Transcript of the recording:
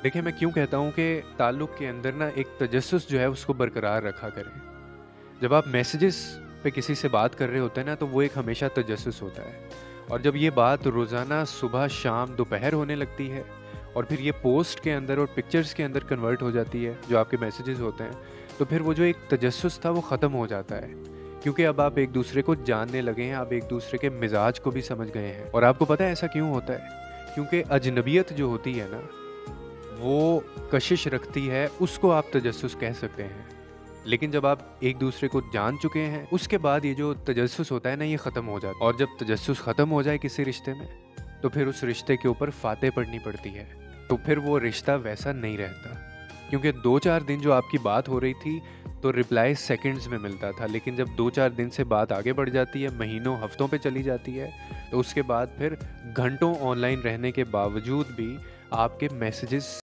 देखिए, मैं क्यों कहता हूँ कि ताल्लुक़ के अंदर ना एक तजस्सुस जो है उसको बरकरार रखा करें। जब आप मैसेजेस पे किसी से बात कर रहे होते हैं ना, तो वो एक हमेशा तजस्सुस होता है। और जब ये बात रोज़ाना सुबह, शाम, दोपहर होने लगती है और फिर ये पोस्ट के अंदर और पिक्चर्स के अंदर कन्वर्ट हो जाती है, जो आपके मैसेजेस होते हैं, तो फिर वो जो एक तजस्सुस था वो ख़त्म हो जाता है। क्योंकि अब आप एक-दूसरे को जानने लगे हैं, आप एक-दूसरे के मिज़ाज को भी समझ गए हैं। और आपको पता है ऐसा क्यों होता है? क्योंकि अजनबियत जो होती है ना, वो कशिश रखती है, उसको आप तजस्सुस कह सकते हैं। लेकिन जब आप एक-दूसरे को जान चुके हैं, उसके बाद ये जो तजस्सुस होता है ना, ये ख़त्म हो जाता है। और जब तजस्सुस ख़त्म हो जाए किसी रिश्ते में, तो फिर उस रिश्ते के ऊपर फ़ातेह पढ़नी पड़ती है। तो फिर वो रिश्ता वैसा नहीं रहता। क्योंकि 2-4 दिन जो आपकी बात हो रही थी, तो रिप्लाई सेकंड्स में मिलता था। लेकिन जब 2-4 दिन से बात आगे बढ़ जाती है, महीनों, हफ्तों पे चली जाती है, तो उसके बाद फिर घंटों ऑनलाइन रहने के बावजूद भी आपके मैसेजेस